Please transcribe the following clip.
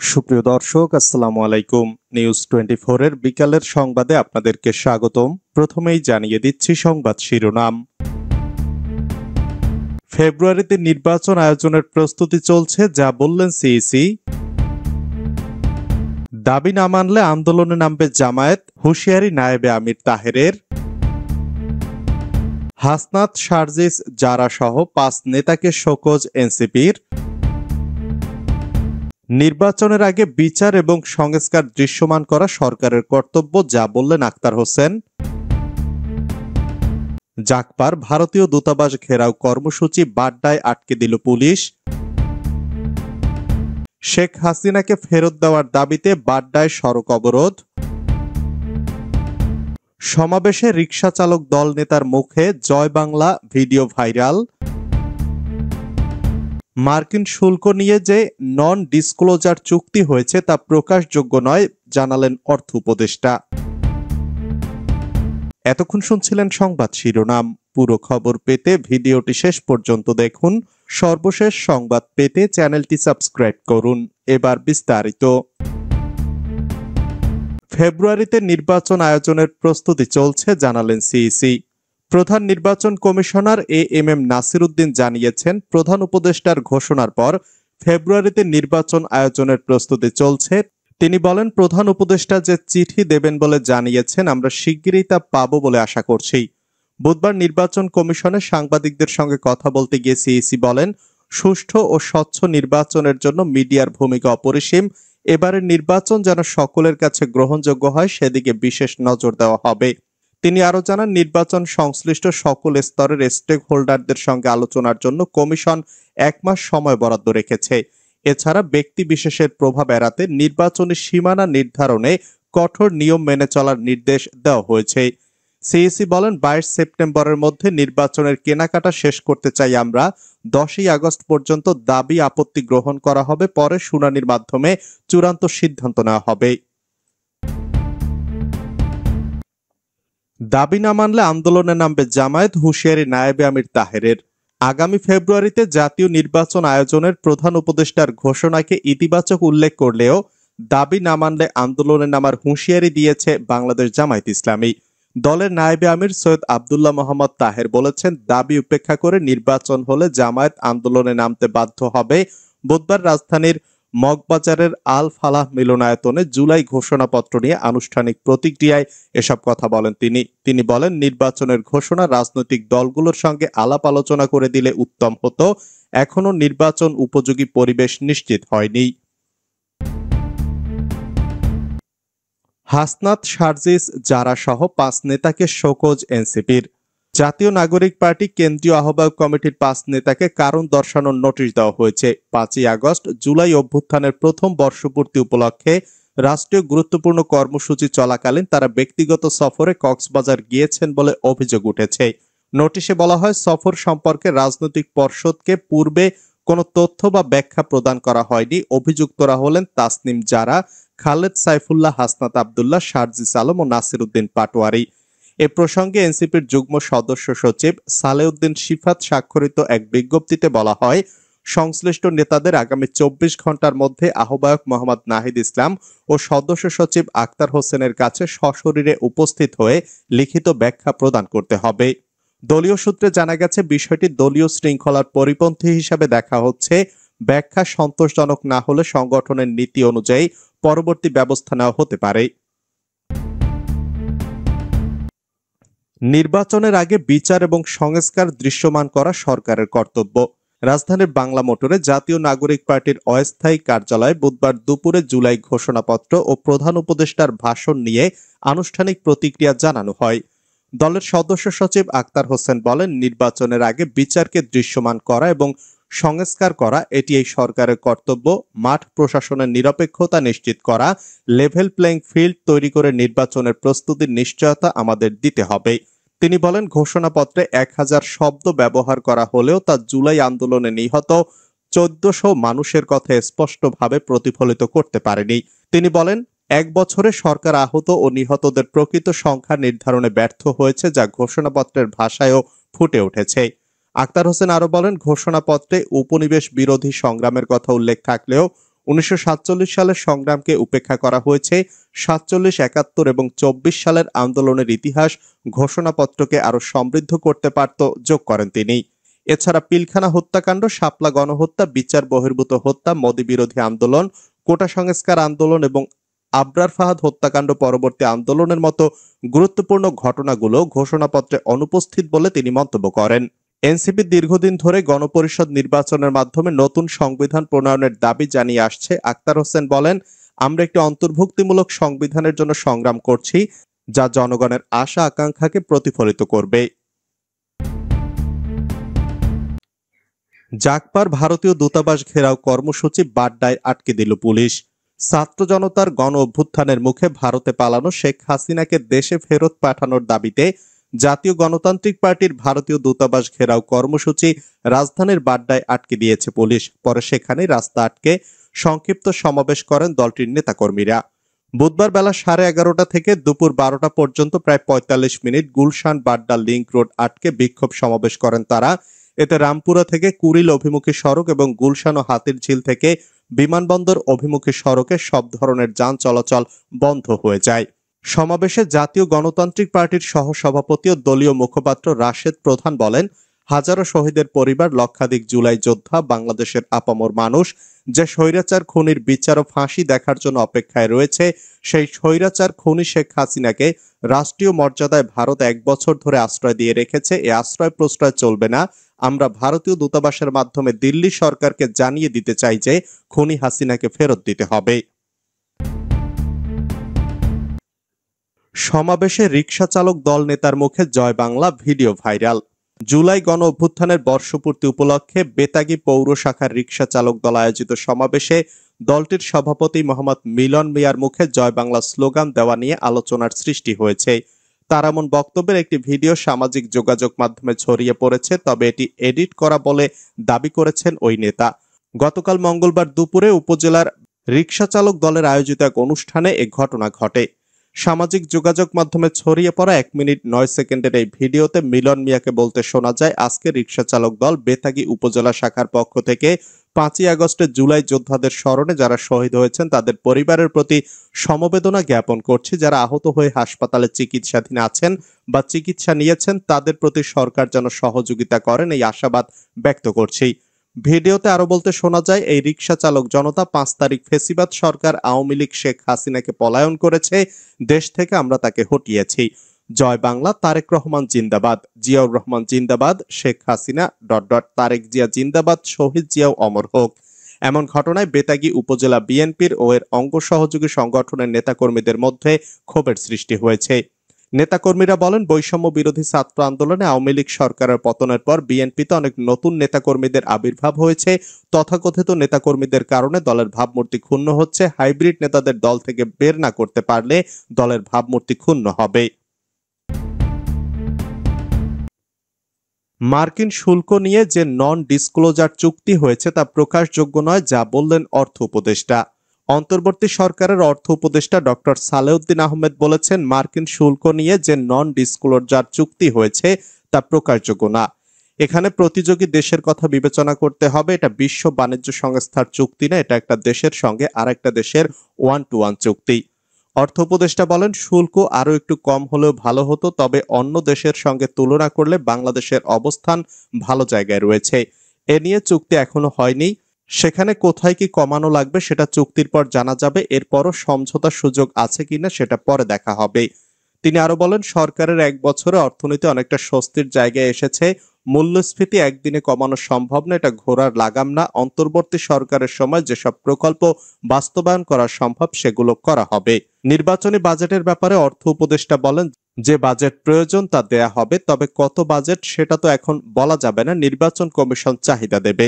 সুপ্রিয় দর্শক, আসসালামু আলাইকুম। নিউজ 24 এর বিকালের সংবাদে আপনাদেরকে স্বাগতম। প্রথমেই জানিয়ে দিচ্ছি সংবাদ শিরোনাম। ফেব্রুয়ারিতে নির্বাচন আয়োজনের প্রস্তুতি চলছে, যা বললেন সিইসি। দাবি না মানলে আন্দোলনে নামবে জামায়াত, হুঁশিয়ারি নায়েবে আমির তাহেরের। হাসনাত, সার্জিস, জারা সহ 5 নেতাকে শোকজ এনসিপির। নির্বাচনের আগে বিচার এবং সংস্কার দৃশ্যমান করা সরকারের কর্তব্য, যা বললেন আক্তার হোসেন। জাকপার ভারতীয় দূতাবাস ঘেরাও কর্মসূচি বাড্ডায় আটকে দিল পুলিশ। শেখ হাসিনাকে ফেরত দেওয়ার দাবিতে বাড্ডায় সড়ক অবরোধ। সমাবেশে রিকশা চালক দল নেতার মুখে জয় বাংলা ভিডিও ভাইরাল। মার্কিন শুল্ক নিয়ে যে নন ডিসক্লোজার চুক্তি হয়েছে তা প্রকাশযোগ্য নয়, জানালেন অর্থ উপদেষ্টা। এতক্ষণ শুনছিলেন সংবাদ শিরোনাম। পুরো খবর পেতে ভিডিওটি শেষ পর্যন্ত দেখুন। সর্বশেষ সংবাদ পেতে চ্যানেলটি সাবস্ক্রাইব করুন। এবার বিস্তারিত। ফেব্রুয়ারিতে নির্বাচন আয়োজনের প্রস্তুতি চলছে, জানালেন সিইসি। প্রধান নির্বাচন কমিশনার এএমএম নাসির উদ্দিন জানিয়েছেন, প্রধান উপদেষ্টার ঘোষণার পর ফেব্রুয়ারিতে নির্বাচন আয়োজনের প্রস্তুতি চলছে। তিনি বলেন, প্রধান উপদেষ্টা যে চিঠি দেবেন বলে জানিয়েছেন, আমরা শিগগিরই তা পাব বলে আশা করছি। বুধবার নির্বাচন কমিশনে সাংবাদিকদের সঙ্গে কথা বলতে গিয়ে সিইসি বলেন, সুষ্ঠু ও স্বচ্ছ নির্বাচনের জন্য মিডিয়ার ভূমিকা অপরিসীম। এবারের নির্বাচন যেন সকলের কাছে গ্রহণযোগ্য হয়, সেদিকে বিশেষ নজর দেওয়া হবে। তিনি আরো জানান, নির্বাচন সংশ্লিষ্ট সকল স্তরের স্টেক হোল্ডারদের সঙ্গে আলোচনার জন্য কমিশন 1 মাস সময় বরাদ্দ রেখেছে। এছাড়া ব্যক্তি বিশেষের প্রভাব এড়াতে নির্বাচনী সীমানা নির্ধারণে কঠোর নিয়ম মেনে চলার নির্দেশ দেওয়া হয়েছে। সিইসি বলেন, 22 সেপ্টেম্বরের মধ্যে নির্বাচনের কেনাকাটা শেষ করতে চাই আমরা। 10ই আগস্ট পর্যন্ত দাবি আপত্তি গ্রহণ করা হবে, পরে শুনানির মাধ্যমে চূড়ান্ত সিদ্ধান্ত নেওয়া হবে। দাবি না মানলে আন্দোলনে নামবে জামায়াত, হুঁশিয়ারি নায়েবে আমির তাহেরের। আগামী ফেব্রুয়ারিতে জাতীয় নির্বাচন আয়োজনের প্রধান উপদেষ্টার ঘোষণাকে ইতিবাচক উল্লেখ করলেও দাবি না মানলে আন্দোলনে নামার হুঁশিয়ারি দিয়েছে বাংলাদেশ জামায়াত ইসলামী। দলের নায়েবে আমির সৈয়দ আব্দুল্লাহ মোহাম্মদ তাহের বলেছেন, দাবি উপেক্ষা করে নির্বাচন হলে জামায়াত আন্দোলনে নামতে বাধ্য হবে। বুধবার রাজধানীর মগবাজারের আল ফালাহ মিলনায়তনে জুলাই ঘোষণাপত্র নিয়ে আনুষ্ঠানিক প্রতিক্রিয়ায় এসব কথা বলেন তিনি বলেন, নির্বাচনের ঘোষণা রাজনৈতিক দলগুলোর সঙ্গে আলাপ আলোচনা করে দিলে উত্তম হতো। এখনো নির্বাচন উপযোগী পরিবেশ নিশ্চিত হয়নি। হাসনাত, সার্জিস, জারা সহ 5 নেতাকে শোকজ এনসিপির। জাতীয় নাগরিক পার্টি কেন্দ্রীয় আহ্বায়ক কমিটির 5 নেতাকে কারণ দর্শানোর নোটিশ দেওয়া হয়েছে। 5ই আগস্ট জুলাই অভ্যুত্থানের প্রথম বর্ষপূর্তি উপলক্ষে রাষ্ট্রীয় গুরুত্বপূর্ণ কর্মসূচি চলাকালীন তারা ব্যক্তিগত সফরে কক্সবাজার গিয়েছেন বলে অভিযোগ উঠেছে। নোটিশে বলা হয়, সফর সম্পর্কে রাজনৈতিক পর্ষদকে পূর্বে কোনো তথ্য বা ব্যাখ্যা প্রদান করা হয়নি। অভিযুক্তরা হলেন তাসনিম জারা, খালেদ সাইফুল্লাহ, হাসনাত আব্দুল্লাহ, সার্জিস আলম ও নাসির উদ্দিন পাটোয়ারি। এ প্রসঙ্গে এনসিপির যুগ্ম সদস্য সচিব সালেউদ্দিন শিফাত স্বাক্ষরিত এক বিজ্ঞপ্তিতে বলা হয়, সংশ্লিষ্ট নেতাদের আগামী 24 ঘন্টার মধ্যে আহ্বায়ক মোহাম্মদ নাহিদ ইসলাম ও সদস্য সচিব আক্তার হোসেনের কাছে সশরীরে উপস্থিত হয়ে লিখিত ব্যাখ্যা প্রদান করতে হবে। দলীয় সূত্রে জানা গেছে, বিষয়টি দলীয় শৃঙ্খলার পরিপন্থী হিসাবে দেখা হচ্ছে। ব্যাখ্যা সন্তোষজনক না হলে সংগঠনের নীতি অনুযায়ী পরবর্তী ব্যবস্থা নেওয়া হতে পারে। নির্বাচনের আগে বিচার এবং সংস্কার দৃশ্যমান করা সরকারের কর্তব্য। রাজধানীর বাংলা মোটরে জাতীয় নাগরিক পার্টির অস্থায়ী কার্যালয়ে বুধবার দুপুরে জুলাই ঘোষণাপত্র ও প্রধান উপদেষ্টার ভাষণ নিয়ে আনুষ্ঠানিক প্রতিক্রিয়া জানানো হয়। দলের সদস্য সচিব আক্তার হোসেন বলেন, নির্বাচনের আগে বিচারকে দৃশ্যমান করা এবং সংস্কার করা এটি এই সরকারের কর্তব্য। মাঠ প্রশাসনের নিরপেক্ষতা নিশ্চিত করা, লেভেল প্লেইং ফিল্ড তৈরি করে নির্বাচনের প্রস্তুতির নিশ্চয়তা আমাদের দিতে হবে। তিনি বলেন, ঘোষণাপত্রে 1000 শব্দ ব্যবহার করা হলেও তা জুলাই আন্দোলনে নিহত 1400 মানুষের কথা স্পষ্টভাবে প্রতিফলিত করতে পারেনি। তিনি বলেন, 1 বছরে সরকার আহত ও নিহতদের প্রকৃত সংখ্যা নির্ধারণে ব্যর্থ হয়েছে, যা ঘোষণাপত্রের ভাষায়ও ফুটে উঠেছে। আক্তার হোসেন আরো বলেন, ঘোষণাপত্রে উপনিবেশ বিরোধী সংগ্রামের কথা উল্লেখ থাকলেও 1947 সালের সংগ্রামকে উপেক্ষা করা হয়েছে। 47, 71 এবং 24 সালের আন্দোলনের ইতিহাস ঘোষণাপত্রকে আরো সমৃদ্ধ করতে পারত, যোগ করেন তিনি। এছাড়া পিলখানা হত্যাকাণ্ড, শাপলা গণহত্যা, বিচার বহির্ভূত হত্যা, মোদী বিরোধী আন্দোলন, কোটা সংস্কার আন্দোলন এবং আবরার ফাহাদ হত্যাকাণ্ড পরবর্তী আন্দোলনের মতো গুরুত্বপূর্ণ ঘটনাগুলো ঘোষণাপত্রে অনুপস্থিত বলে তিনি মন্তব্য করেন। এনসিপি দীর্ঘদিন ধরে গণপরিষদ নির্বাচনের মাধ্যমে নতুন সংবিধান প্রণয়নের দাবি জানিয়ে আসছে। আক্তার হোসেন বলেন, আমরা একটি অন্তর্ভুক্তিমূলক সংবিধানের জন্য সংগ্রাম করছি, যা জনগণের আশা আকাঙ্ক্ষাকে প্রতিফলিত করবে। জাগপার ভারতীয় দূতাবাস ঘেরাও কর্মসূচি বাড্ডায় আটকে দিল পুলিশ। ছাত্র জনতার গণ অভ্যুত্থানের মুখে ভারতে পালানো শেখ হাসিনাকে দেশে ফেরত পাঠানোর দাবিতে জাতীয় গণতান্ত্রিক পার্টির ভারতীয় দূতাবাস ঘেরাও কর্মসূচি রাজধানীর বাড্ডায় আটকে দিয়েছে পুলিশ। পরে সেখানেই রাস্তা আটকে সংক্ষিপ্ত সমাবেশ করেন দলটির নেতাকর্মীরা। বুধবার বেলা 11:30 থেকে দুপুর 12টা পর্যন্ত প্রায় 45 minute Gulshan Badda link road আটকে বিক্ষোভ সমাবেশ করেন তারা। এতে রামপুরা থেকে কুড়িল অভিমুখী সড়ক এবং গুলশান ও হাতিরঝিল থেকে বিমানবন্দর অভিমুখী সড়কে সব ধরনের যান চলাচল বন্ধ হয়ে যায়। সমাবেশে জাতীয় গণতান্ত্রিক পার্টির সহসভাপতি ও দলীয় মুখপাত্র রাশেদ প্রধান বলেন, হাজারো শহীদের পরিবার, লক্ষাধিক জুলাই যোদ্ধা, বাংলাদেশের আপামর মানুষ যে স্বৈরাচার খুনির বিচার ও ফাঁসি দেখার জন্য অপেক্ষায় রয়েছে, সেই স্বৈরাচার খুনি শেখ হাসিনাকে রাষ্ট্রীয় মর্যাদায় ভারত 1 বছর ধরে আশ্রয় দিয়ে রেখেছে। এ আশ্রয় প্রশ্রয় চলবে না। আমরা ভারতীয় দূতাবাসের মাধ্যমে দিল্লি সরকারকে জানিয়ে দিতে চাই যে খুনি হাসিনাকে ফেরত দিতে হবে। সমাবেশে রিকশা চালক দল নেতার মুখে জয় বাংলা ভিডিও ভাইরাল। জুলাই গণ অভ্যুত্থানের বর্ষপূর্তি উপলক্ষে বেতাগী পৌর শাখার রিকশা চালক দল আয়োজিত সমাবেশে দলটির সভাপতি মোহাম্মদ মিলন মিয়ার মুখে জয় বাংলা স্লোগান দেওয়া নিয়ে আলোচনার সৃষ্টি হয়েছে। তার এমন বক্তব্যের একটি ভিডিও সামাজিক যোগাযোগ মাধ্যমে ছড়িয়ে পড়েছে, তবে এটি এডিট করা বলে দাবি করেছেন ওই নেতা। গতকাল মঙ্গলবার দুপুরে উপজেলার রিকশা চালক দলের আয়োজিত এক অনুষ্ঠানে এ ঘটনা ঘটে। সামাজিক যোগাযোগ মাধ্যমে ছড়িয়ে পড়া 1 মিনিট 9 সেকেন্ডের এই ভিডিওতে মিলন মিয়াকে বলতে শোনা যায়, আজকে রিকশা চালক দল বেতাগী উপজেলা শাখার পক্ষ থেকে 5ই আগস্টে জুলাই যোদ্ধাদের স্মরণে যারা শহীদ হয়েছেন তাদের পরিবারের প্রতি সমবেদনা জ্ঞাপন করছি। যারা আহত হয়ে হাসপাতালে চিকিৎসাধীন আছেন বা চিকিৎসা নিয়েছেন তাদের প্রতি সরকার যেন সহযোগিতা করেন, এই আশাবাদ ব্যক্ত করছি। ভিডিওতে আরো বলতে শোনা যায়, এই রিকশা চালক জনতা 5 তারিখ ফেসিবাদ সরকার আওয়ামী লীগ শেখ হাসিনাকে পলায়ন করেছে, দেশ থেকে আমরা তাকে হটিয়েছি। জয় বাংলা, তারেক রহমান জিন্দাবাদ, জিয়াউর রহমান জিন্দাবাদ, শেখ হাসিনা ... তারেক জিয়া জিন্দাবাদ, শহীদ জিয়াও অমর হোক। এমন ঘটনায় বেতাগী উপজেলা বিএনপির ও এর অঙ্গ সহযোগী সংগঠনের নেতাকর্মীদের মধ্যে ক্ষোভের সৃষ্টি হয়েছে। নেতাকর্মীরা বলেন, বৈষম্য বিরোধী ছাত্র আন্দোলনে আওয়ামী লীগ সরকারের পতনের পর বিএনপিতে অনেক নতুন নেতাকর্মীদের আবির্ভাব হয়েছে। তথাকথিত নেতাকর্মীদের কারণে দলের ভাবমূর্তি ক্ষুণ্ণ হচ্ছে। হাইব্রিড নেতাদের দল থেকে বের না করতে পারলে দলের ভাবমূর্তি ক্ষুণ্ণ হবে। মার্কিন শুল্ক নিয়ে যে নন ডিসক্লোজার চুক্তি হয়েছে তা প্রকাশযোগ্য নয়, যা বললেন অর্থ উপদেষ্টা। অন্তর্বর্তী সরকারের অর্থ উপদেষ্টা ডক্টর সালেউদ্দিন আহমেদ বলেছেন, মার্কিন শুল্ক নিয়ে যে নন ডিসক্লোজার চুক্তি হয়েছে তা প্রকাশযোগ্য না। এখানে প্রতিযোগী দেশের কথা বিবেচনা করতে হবে। এটা বিশ্ব বাণিজ্য সংস্থার চুক্তি না, এটা একটা দেশের সঙ্গে আরেকটা দেশের 1-to-1 চুক্তি। অর্থ উপদেষ্টা বলেন, শুল্ক আরো একটু কম হলেও ভালো হতো, তবে অন্য দেশের সঙ্গে তুলনা করলে বাংলাদেশের অবস্থান ভালো জায়গায় রয়েছে। এ নিয়ে চুক্তি এখনো হয়নি। সেখানে কোথায় কি কমানো লাগবে সেটা চুক্তির পর জানা যাবে। এরপরও সমঝোতার সুযোগ আছে কিনা সেটা পরে দেখা হবে। তিনি আরো বলেন, সরকারের 1 বছরে অর্থনীতি অনেকটা স্বস্তির জায়গায় এসেছে। মূল্যস্ফীতি একদিনে কমানো সম্ভব না, এটা ঘোড়ার লাগাম না। অন্তর্বর্তী সরকারের সময় যেসব প্রকল্প বাস্তবায়ন করা সম্ভব সেগুলো করা হবে। নির্বাচনী বাজেটের ব্যাপারে অর্থ উপদেষ্টা বলেন, যে বাজেট প্রয়োজন তা দেয়া হবে, তবে কত বাজেট সেটা তো এখন বলা যাবে না, নির্বাচন কমিশন চাহিদা দেবে।